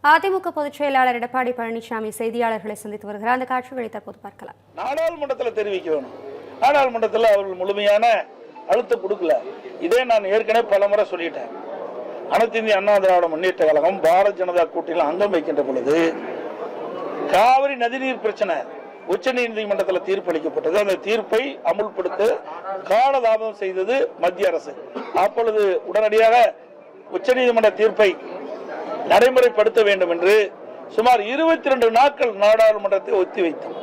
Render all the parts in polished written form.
அதிமுக பொதுச் செயலாளர் எடப்பாடி பழனிசாமி செய்தியாளர்களை சந்தித்து வருகிறார். அந்த காட்சிகளை தற்போது பார்க்கலாம். நாடாளுமன்றத்தில் தெரிவிக்க வேணும். நாடாளுமன்றத்தில் அவர்கள் முழுமையான அழுத்தம் கொடுக்கல. இதே நான் ஏற்கனவே பல முறை சொல்லிட்டேன். அனைத்து இந்திய அண்ணா திராவிட முன்னேற்ற கழகம் பாரதிய ஜனதா கூட்டணியில் அங்கம் வைக்கின்ற பொழுது காவிரி நதிநீர் பிரச்சனை உச்ச நீதிமன்றத்தில் தீர்ப்பு அளிக்கப்பட்டது. அந்த தீர்ப்பை அமுல்படுத்த காலதாமதம் செய்தது மத்திய அரசு. அப்பொழுது உடனடியாக உச்ச நீதிமன்ற தீர்ப்பை நடைமுறைப்படுத்த வேண்டும் என்று சுமார் 22 நாட்கள் நாடாளுமன்றத்தை ஒத்திவைத்தோம்.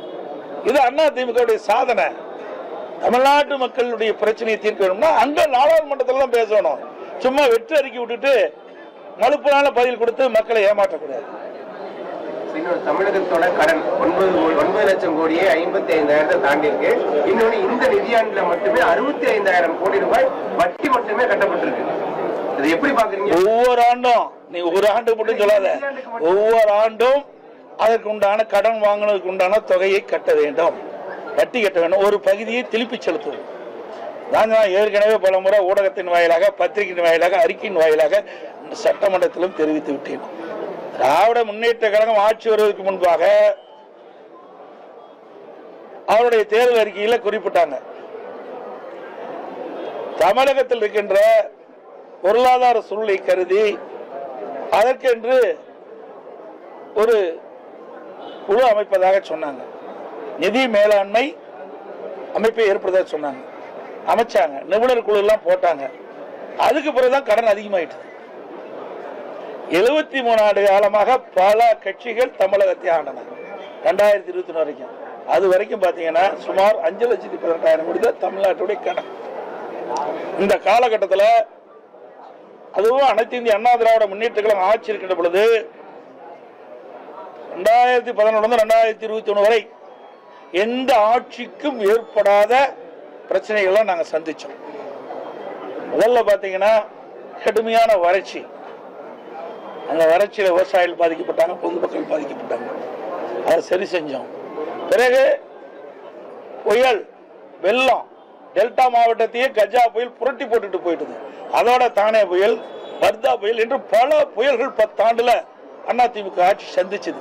இது அதிமுக சாதனை. தமிழ்நாட்டு மக்களுடைய பிரச்சனையை தீர்க்க வேணும்னா அங்க நாடாளுமன்றத்தில் தான் பேசணும். சும்மா வெற்றி அறிக்கை விட்டுட்டு மலுப்பனால பதில் கொடுத்து மக்களை ஏமாற்றக்கூடாது. தமிழகத்தோட கடன் 9 லட்சம் கோடியே 55,000 தாண்டி இருக்கு. இன்னொன்னு இந்த நிதியாண்டுல மட்டுமே 65,000 கோடி ரூபாய் வட்டி மட்டுமே கட்டப்பட்டிருக்கு. இது எப்படி பாக்குறீங்க? ஒவ்வொரு ஆண்டும் நீ ஒரு ஆண்டு மட்டும் சொல்லாத, ஒவ்வொரு ஆண்டும் அதற்கு உண்டான கடன் வாங்கினதுக்கு உண்டான தொகையை கட்ட வேண்டும், வட்டி கட்ட வேண்டும், ஒரு பகுதியை திருப்பி செலுத்துவோம். நான் ஏற்கனவே பல முறை ஊடகத்தின் வாயிலாக, பத்திரிகையின் வாயிலாக, அறிக்கையின் வாயிலாக சட்டமன்றத்திலும் தெரிவித்து விட்டேன். திராவிட முன்னேற்ற கழகம் ஆட்சி வருவதற்கு முன்பாக அவருடைய தேர்தல் அறிக்கையில் குறிப்பிட்டாங்க, தமிழகத்தில் இருக்கின்ற பொருளாதார சூழலை கருதி அதற்கென்று ஒரு குழு அமைப்பதாக சொன்னாங்க. நிதி மேலாண்மை அமைப்பை ஏற்படுத்த சொன்னாங்க. அமைச்சாங்க, நிபுணர் குழு எல்லாம் போட்டாங்க. அதுக்கு பிறகுதான் கடன் அதிகமாயிட்டது. 73 ஆண்டு காலமாக பல கட்சிகள் தமிழகத்தை ஆண்டன. 2021 வரைக்கும், அது வரைக்கும் பாத்தீங்கன்னா சுமார் 5,18,000 கோடி தான் தமிழ்நாட்டுடைய கடன். இந்த காலகட்டத்தில் அதுவும் அனைத்து இந்திய அண்ணா திராவிட முன்னேற்ற கழகம் ஆட்சி இருக்கின்ற பொழுது 2011 2021 வரை எந்த ஆட்சிக்கும் ஏற்படாத பிரச்சனைகளை நாங்கள் சந்திச்சோம். முதல்ல பாத்தீங்கன்னா கடுமையான வறட்சி. அந்த வறட்சியில விவசாயிகள் பாதிக்கப்பட்டாங்க, பொதுமக்கள் பாதிக்கப்பட்டாங்க. அதை சரி செஞ்சோம். பிறகு புயல், வெள்ளம், டெல்டா மாவட்டத்தையே கஜா புயல் புரட்டி போட்டுட்டு போயிட்டது. அதோட தானே புயல், வர்தா புயல் என்று பல புயல்கள் 10 ஆண்டுல அதிமுக ஆட்சி சந்திச்சது.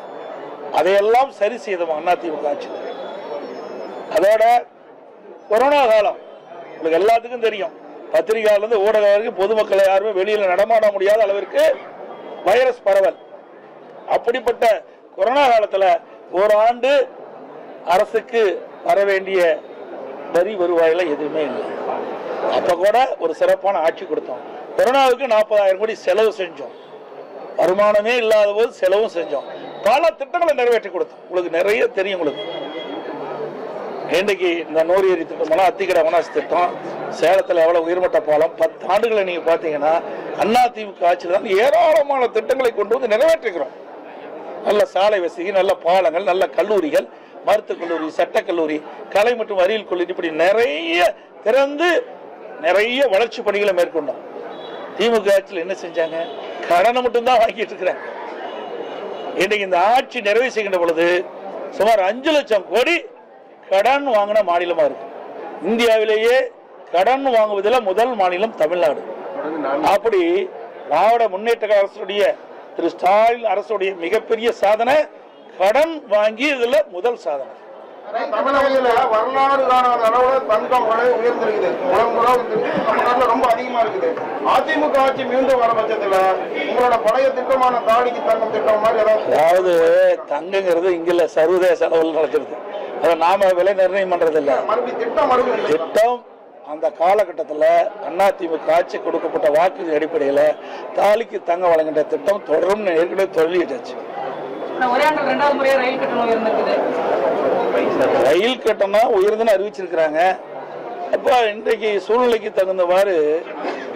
அதையெல்லாம் சரி செய்தோம் அதிமுக ஆட்சி. அதோட கொரோனா காலம் உங்களுக்கு எல்லாத்துக்கும் தெரியும். பத்திரிகையாளர் இருந்து ஊடகம் வரைக்கும் பொதுமக்களை யாருமே வெளியில நடமாட முடியாத அளவிற்கு வைரஸ் பரவல். அப்படிப்பட்ட கொரோனா காலத்துல ஒரு ஆண்டு அரசுக்கு வர வேண்டிய வரி வருவாயில எதுவுமே இல்லை. அப்ப கூட ஒரு சிறப்பான ஆட்சி கொடுத்தோம். கொரோனாவுக்கு 40,000 கோடி செலவு செஞ்சோம். வருமானமே இல்லாத போது செலவும் செஞ்சோம். பல திட்டங்களை நிறைவேற்றி கொடுத்தோம். உங்களுக்கு நிறைய தெரியும். உங்களுக்கு இன்றைக்கு இந்த நூறு திட்டம், அத்திக்கடை வனாசி திட்டம், சேலத்தில் எவ்வளவு உயர்மட்ட பாலம், 10 ஆண்டுகளை நீங்க பாத்தீங்கன்னா அதிமுக ஆட்சியில் தான் ஏராளமான திட்டங்களை கொண்டு வந்து நிறைவேற்றுகிறோம். நல்ல சாலை வசதி, நல்ல பாலங்கள், நல்ல கல்லூரிகள், மருத்துவக் கல்லூரி, சட்டக்கல்லூரி, கலை மற்றும் அறிவியல் கல்லூரி, இப்படி நிறைய திறந்து நிறைய வளர்ச்சி பணிகளை மேற்கொண்டோம். திமுக ஆட்சியில் என்ன செஞ்சாங்க? கடனை மட்டும்தான் வாங்கிட்டு இருக்கிறாங்க. இன்றைக்கு இந்த ஆட்சி நிறைவு செய்கின்ற பொழுது சுமார் 5 லட்சம் கோடி கடன் வாங்கின மாநிலமா இருக்கு. இந்தியாவிலேயே கடன் வாங்குவதில் முதல் மாநிலம் தமிழ்நாடு. அப்படி திராவிட முன்னேற்ற அரசுடைய திரு ஸ்டாலின் அரசுடைய மிகப்பெரிய சாதனை கடன் வாங்கி இதுல முதல் சாதனை. தமிழகத்துல வரலாறு காணாத அளவுல தங்கம் விலை உயர்ந்திருக்குது. தமிழ்நாட்டுல ரொம்ப அதிகமா இருக்குது. அதிமுக ஆட்சி மீண்டும் வர பட்சத்துல உங்களோட பழைய திட்டமான தாடிக்கு தங்கம் திட்டம் மாதிரி அதாவது தங்கங்கிறது இங்க சர்வதேச அளவில் நடக்கிறது. அதை நாம விலை நிர்ணயம் பண்றது இல்ல. திட்டம் அந்த காலகட்டத்தில் அதிமுக ஆட்சி கொடுக்கப்பட்ட வாக்கு அடிப்படையில் தாலிக்கு தங்கம் வழங்குகின்ற திட்டம் தொடரும் ஏற்கனவே சொல்லிட்டாச்சு. ரயில் கட்டணம் உயர்ந்துன்னு அறிவிச்சிருக்கிறாங்க. அப்ப இன்றைக்கு சூழ்நிலைக்கு தகுந்தவாறு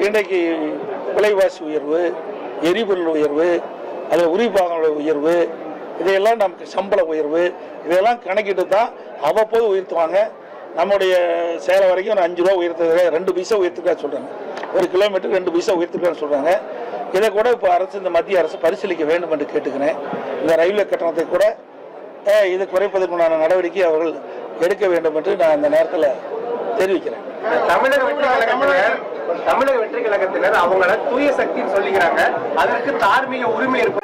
இன்றைக்கு விலைவாசி உயர்வு, எரிபொருள் உயர்வு, அது உரிபாகங்கள உயர்வு, இதையெல்லாம் நமக்கு சம்பள உயர்வு, இதையெல்லாம் கணக்கிட்டு தான் அவ்வப்போது உயர்த்துவாங்க. நம்முடைய சேலம் வரைக்கும் ஒரு 5 ரூபா உயர்த்துக்காக 2 பைசா உயர்த்துக்கா சொல்றாங்க. ஒரு கிலோமீட்டருக்கு 2 பைசா உயர்த்துக்கான்னு சொல்றாங்க. இதை கூட இப்போ அரசு, இந்த மத்திய அரசு பரிசீலிக்க வேண்டும் என்று கேட்டுக்கிறேன். இந்த ரயில்வே கட்டணத்தை கூட இது குறைப்பதற்குண்டான நடவடிக்கை அவர்கள் எடுக்க வேண்டும் என்று நான் இந்த நேரத்தில் தெரிவிக்கிறேன். தமிழக வெற்றி கழகத்தினர் அவங்கள தூய சக்தின்னு சொல்லிக்கிறாங்க. அதற்கு தார்மீக உரிமை இருக்கு.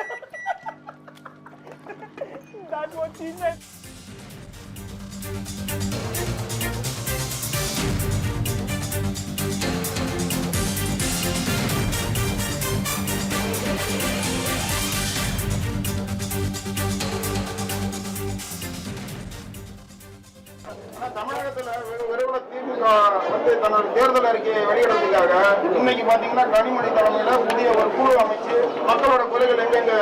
ஆட்சிங்க. தமிழகத்துல விரைவில் திமுக வந்து தன்னோட தேர்தல் அறிக்கையை வெளியிடுறதுக்காக இன்னைக்கு பாத்தீங்கன்னா கனிமொழி தலைமையில புதிய ஒரு குழு அமைச்சு மக்களோட குறைகள் எங்கெங்க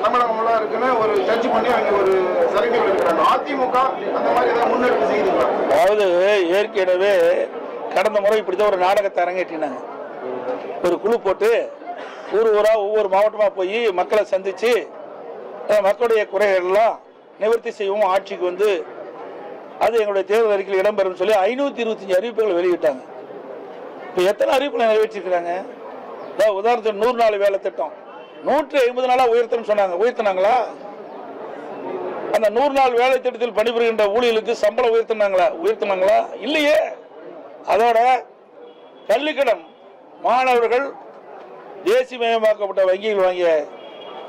தமிழகம் எல்லாம் இருக்குன்னு ஒரு சர்ச் பண்ணி அங்க ஒரு சரிகள் இருக்கிறாங்க. அதிமுக அந்த மாதிரி ஏதாவது முன்னெடுப்பு செய்துங்களா? அதாவது ஏற்கனவே கடந்த முறை இப்படிதான் ஒரு நாடகத்தை அரங்கேற்றினாங்க. ஒரு குழு போட்டு ஊர் ஊரா ஒவ்வொரு மாவட்டமா போய் மக்களை சந்திச்சு மக்களுடைய குறைகள் எல்லாம் நிவர்த்தி செய்வோம், ஆட்சிக்கு வந்து அது எங்களுடைய தேர்தல் அறிக்கையில் இடம்பெறும் சொல்லி 525 அறிவிப்புகளை வெளியிட்டாங்க. இப்ப எத்தனை அறிவிப்புகளை நிறைவேற்றிருக்கிறாங்க? உதாரணத்துக்கு 100 நாள் வேலை திட்டம் 150 நாளா உயர்த்தணும் சொன்னாங்க. உயர்த்தினாங்களா? அந்த 100 நாள் வேலை திட்டத்தில் பணிபுரிகின்ற ஊழியர்களுக்கு சம்பளம் உயர்த்தினாங்களா? இல்லையே. அதோட கல்விக்கடன் மாணவர்கள் தேசியமயமாக்கப்பட்ட வங்கிகள் வாங்கிய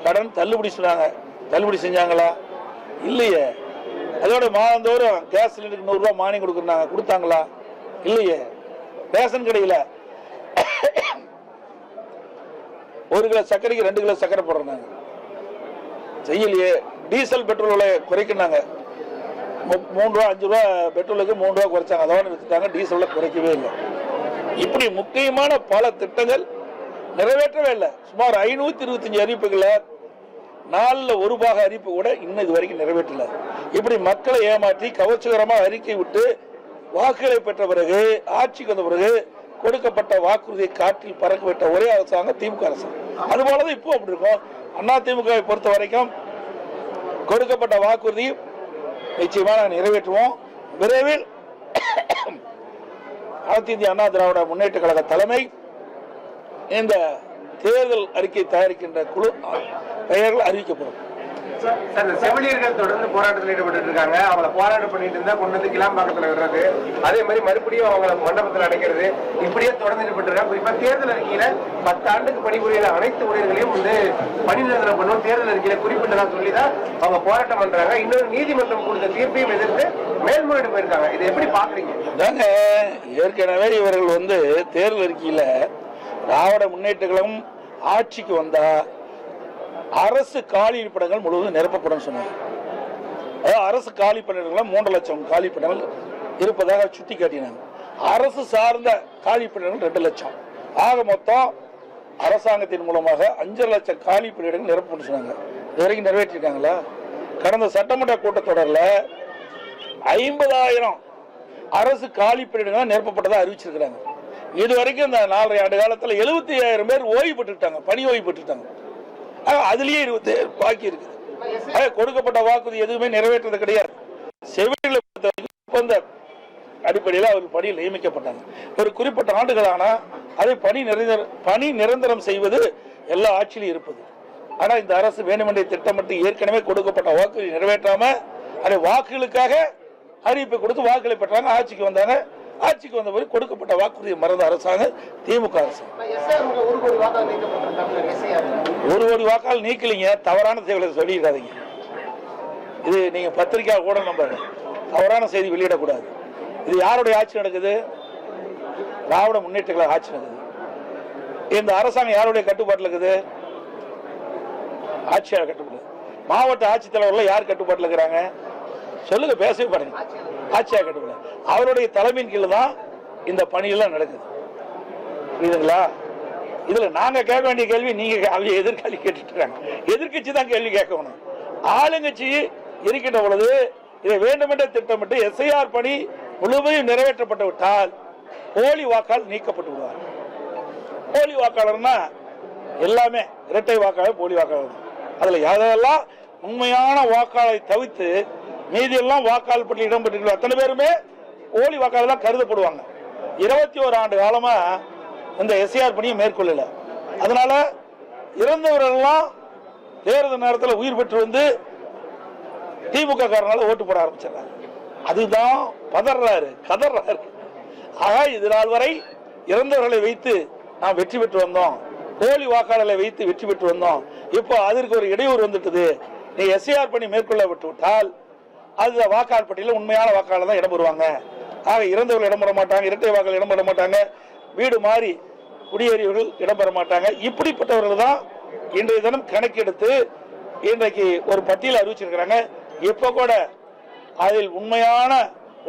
கடன் தள்ளுபடி சொன்னாங்க. தள்ளுபடி செஞ்சாங்களா? இல்லையே. அதோட மாதந்தோறும் கேஸ் சிலிண்டருக்கு 100 ரூபாய் மானியம் கொடுத்தாங்களா? இல்லையே. ரேஷன் கடையில் 1 கிலோ சர்க்கரைக்கு 2 கிலோ சர்க்கரை போடுறாங்க, செய்யலையே. டீசல் பெட்ரோல் விலை குறைக்கினாங்க. 3 ரூபா 5 ரூபா பெட்ரோலுக்கு 3 ரூபா குறைச்சாங்க, அதோட நிறுத்திட்டாங்க. டீசல் குறைக்கவே இல்லை. இப்படி முக்கியமான பல திட்டங்கள் நிறைவேற்றவே இல்லை. சுமார் 525 அறிவிப்புகளை 4ல் 1 பாக அறிவிப்பு கூட இன்னும் இது வரைக்கும் நிறைவேற்றல. இப்படி மக்களை ஏமாற்றி கவர்ச்சிகரமாக அறிக்கை விட்டு வாக்குகளை பெற்ற பிறகு ஆட்சிக்கு வந்த பிறகு கொடுக்கப்பட்ட வாக்குறுதியை காற்றில் பறக்க விட்ட ஒரே அரசாங்கம் திமுக அரசாங்கம். அதுபோலதான் இப்போ அப்படி இருக்கும். அண்ணா திமுகவை பொறுத்த வரைக்கும் கொடுக்கப்பட்ட வாக்குறுதி நிச்சயமாக நிறைவேற்றுவோம். விரைவில் அனைத்து இந்திய அண்ணா திராவிட முன்னேற்ற கழக தலைமை இந்த தேர்தல் அறிக்கை தயாரிக்கின்ற குழு பெயர்கள் அறிவிக்கப்படும். செவிலியர்கள் தொடர்ந்து போராட்டத்தில் ஈடுபட்டு இருக்காங்க. அவங்களை போராட்டம் பண்ணிட்டு இருந்தா கொண்டு வந்து கிளாம்பாக்கத்தில் விடுறது, அதே மாதிரி மறுபடியும் அவங்களை மண்டபத்தில் அடைக்கிறது, இப்படியே தொடர்ந்து ஈடுபட்டு இருக்காங்க. குறிப்பா தேர்தல் அறிக்கையில 10 ஆண்டுக்கு பணிபுரிகிற அனைத்து ஊழியர்களையும் வந்து பணி நிரந்தரம் பண்ணும் தேர்தல் அறிக்கையில குறிப்பிட்டதா சொல்லிதான் அவங்க போராட்டம் பண்றாங்க. இன்னொரு நீதிமன்றம் கொடுத்த தீர்ப்பையும் எதிர்த்து மேல்முறையீடு போயிருக்காங்க. இதை எப்படி பாக்குறீங்க? ஏற்கனவே இவர்கள் வந்து தேர்தல் அறிக்கையில திராவிட முன்னேற்ற கழகம் ஆட்சிக்கு வந்தா அரசு காலி இருப்பிடங்கள் முழுவதும் நிரப்பப்படும் சொன்னாங்க. அரசு காலி பணியிடங்கள் 3 லட்சம் காலி பணியிடங்கள் இருப்பதாக சுட்டி காட்டினாங்க. அரசு சார்ந்த காலி பணியிடங்கள் 2 லட்சம். ஆக மொத்தம் அரசாங்கத்தின் மூலமாக 5 லட்சம் காலி பணியிடங்கள் நிரப்பப்படும் சொன்னாங்க. இதுவரைக்கும் நிறைவேற்றிருக்காங்களா? கடந்த சட்டமன்ற கூட்டத்தொடரில் 50,000 அரசு காலி பணியிடங்கள் நிரப்பப்பட்டதாக அறிவிச்சிருக்கிறாங்க. இதுவரைக்கும் இந்த 4.5 ஆண்டு காலத்தில் 75,000 பேர் ஓய்வு பெற்றுட்டாங்க, பணி ஓய்வு பெற்றுட்டாங்க. அதுலயே 27 பாக்கி இருக்குது. கொடுக்கப்பட்ட வாக்குறுதி எதுவுமே நிறைவேற்றது கிடையாது. செவிலியர்களை ஒப்பந்த அடிப்படையில் அவர்கள் பணியில் நியமிக்கப்பட்டாங்க. ஒரு குறிப்பிட்ட ஆண்டுகளான அதை பணி நிரந்தரம் செய்வது எல்லா ஆட்சியிலும் இருப்பது. ஆனா இந்த அரசு வேண்டுமென்றே திட்டமிட்டு ஏற்கனவே கொடுக்கப்பட்ட வாக்குறுதி நிறைவேற்றாம அதை வாக்குகளுக்காக அறிவிப்பை கொடுத்து வாக்குகளை பெற்றாங்க. ஆட்சிக்கு வந்தாங்க. ஆட்சிக்கு வந்த பிறகு கொடுக்கப்பட்ட வாக்குறுதியை மறந்த அரசாங்கம் திமுக அரசு. 1 கோடி வாக்கால் நீக்கலீங்க. தவறான செய்திகளை சொல்லிடாதீங்க. இது நீங்க பத்திரிகை கூட நம்ம தவறான செய்தி வெளியிடக்கூடாது. இது யாருடைய ஆட்சி நடக்குது? திராவிட முன்னேற்ற கழக ஆட்சி நடக்குது. இந்த அரசாங்கம் யாருடைய கட்டுப்பாட்டில் இருக்குது? ஆட்சியாளர் கட்டுப்பாடு. மாவட்ட ஆட்சித்தலைவர்கள் யார் கட்டுப்பாட்டில் இருக்கிறாங்க? சொல்லுங்க, பேசவே பாருங்க. ஆட்சியாளர் கட்டுப்பாடு. அவருடைய தலைமையின் கீழ் தான் இந்த பணியெல்லாம் நடக்குது. புரியுதுங்களா? இதுல நாங்க கேட்க வேண்டிய கேள்வி நீங்க எதிர்காலி கேட்டுட்டு இருக்காங்க. எதிர்கட்சி தான் கேள்வி கேட்கணும். ஆளுங்கட்சி இருக்கின்ற பொழுது இதை வேண்டுமென்றே திட்டமிட்டு எஸ்ஐஆர் பணி முழுமையும் நிறைவேற்றப்பட்டு விட்டால் போலி வாக்காளர் நீக்கப்பட்டு விடுவார். போலி வாக்காளர்னா எல்லாமே இரட்டை வாக்காளர், போலி வாக்காளர். அதுல யாரெல்லாம் உண்மையான வாக்காளரை தவிர்த்து மீதி எல்லாம் வாக்காளர் பட்டியல் இடம்பெற்று அத்தனை பேருமே போலி வாக்காளர் தான் கருதப்படுவாங்க. 21 ஆண்டு காலமா இந்த எஸ்ஐஆர் பணியை மேற்கொள்ளல. அதனால இறந்தவர்கள்லாம் தேர்தல் நேரத்தில் உயிர் பெற்று வந்து திமுக காரனால ஓட்டு போட ஆரம்பிச்சாங்க. அதுதான் பதறாரு, கதறாரு. ஆக இது நாள் வரை இறந்தவர்களை வைத்து நாம் வெற்றி பெற்று வந்தோம், போலி வாக்காளர்களை வைத்து வெற்றி பெற்று வந்தோம். இப்போ அதற்கு ஒரு இடையூறு வந்துட்டது. நீ எஸ்ஐஆர் பணி மேற்கொள்ள விட்டு விட்டால் அது வாக்காளர் பட்டியலில் உண்மையான வாக்காளர் தான் இடம்பெறுவாங்க. ஆக இறந்தவர்கள் இடம்பெற மாட்டாங்க, இரட்டை வாக்காளர் இடம்பெற மாட்டாங்க, வீடு மாறி குடியேறியவர்கள் இடம்பெற மாட்டாங்க. இப்படிப்பட்டவர்கள் தான் இன்றைய தினம் கணக்கெடுத்து இன்றைக்கு ஒரு பட்டியல் அறிவிச்சிருக்கிறாங்க. இப்ப கூட அதில் உண்மையான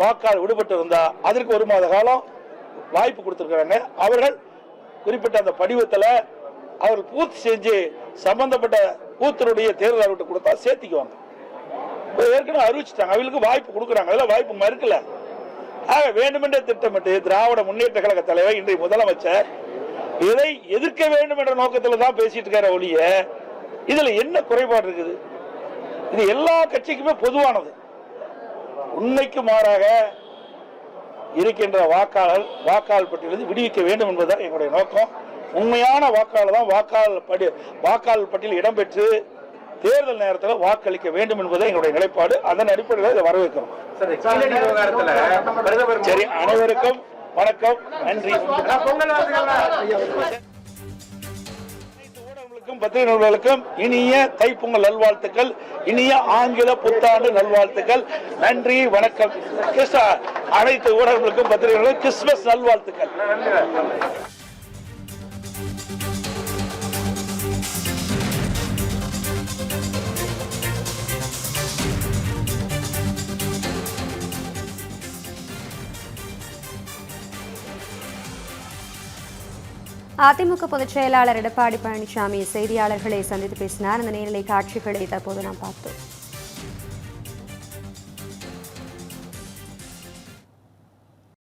வாக்காளர் விடுபட்டு இருந்தா அதற்கு 1 மாத காலம் வாய்ப்பு கொடுத்திருக்கிறாங்க. அவர்கள் குறிப்பிட்ட அந்த படிவத்தில் அவர்கள் பூர்த்தி செஞ்சு சம்பந்தப்பட்ட பூத்தினுடைய தேர்தல் அறிவிட்டு கொடுத்தா சேர்த்திக்குவாங்க. ஏற்கனவே அறிவிச்சுட்டாங்க, அவங்களுக்கு வாய்ப்பு கொடுக்குறாங்க, அதெல்லாம் வாய்ப்பு மறுக்கல. ஆக வேண்டுமென்றே திட்டமிட்டு திராவிட முன்னேற்ற கழக தலைவர் இன்றைய முதலமைச்சர் இதை எதிர்க்க வேண்டும் என்ற நோக்கத்தில் தான் பேசிட்டு இருக்கார ஒழிய இதுல என்ன குறைபாடு இருக்குது? இது எல்லா கட்சிக்குமே பொதுவானது. உண்மைக்கு மாறாக இருக்கின்ற வாக்காளர் பட்டியலிருந்து விடுவிக்க வேண்டும் என்பதுதான் எங்களுடைய நோக்கம். உண்மையான வாக்காளர் தான் வாக்காளர் பட்டியல் இடம்பெற்று தேர்தல் நேரத்தில் வாக்களிக்க வேண்டும் என்பதை எங்களுடைய நிலைப்பாடு. அதன் அடிப்படையில் இதை வரவேற்கிறோம். சரி, அனைவருக்கும் வணக்கம், நன்றி. ஊடகங்களுக்கும் பத்திரிகை நிறுவனங்களுக்கும் இனிய தைப்பொங்கல் நல்வாழ்த்துக்கள், இனிய ஆங்கில புத்தாண்டு நல்வாழ்த்துக்கள். நன்றி, வணக்கம். அனைத்து ஊடகங்களுக்கும் பத்திரிகைகளுக்கும் கிறிஸ்துமஸ் நல்வாழ்த்துக்கள். அதிமுக பொதுச் செயலாளர் எடப்பாடி பழனிசாமி செய்தியாளர்களை சந்தித்து பேசினார். அந்த நேரலை காட்சிகளை தற்போது நாம் பார்த்தோம்.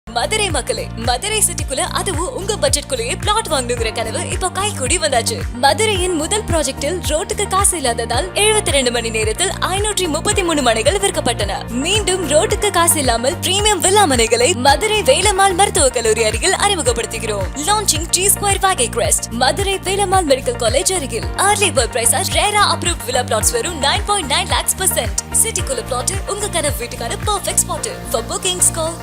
மதுரை மக்களே, மதுரை சிட்டிக்குள்ள அதுவும் உங்க பட்ஜெட்குள்ளேயே பிளாட் வாங்கணுங்கிற கனவு இப்போ கைகூடி வந்தாச்சு. மதுரையின் முதல் ப்ராஜெக்டில் ரோட்டுக்கு காசு இல்லாததால் 72 மணி நேரத்தில் 533 மனைகள் விற்கப்பட்டன. மீண்டும் ரோட்டுக்கு காசு இல்லாமல் பிரீமியம் வில்லா மனைகளை மதுரை வேலம்மாள் மருத்துவக் கல்லூரி அருகில் அறிமுகப்படுத்துகிறோம். Launching G Square Vagay Crest, Madurai Velammal medical college அருகில். Early bird price RERA approved villa plots வெறும் 9.9 lakhs %. சிட்டிக்குள்ள பிளாட் உங்க கனவு வீட்டுக்கான perfect spot. For bookings call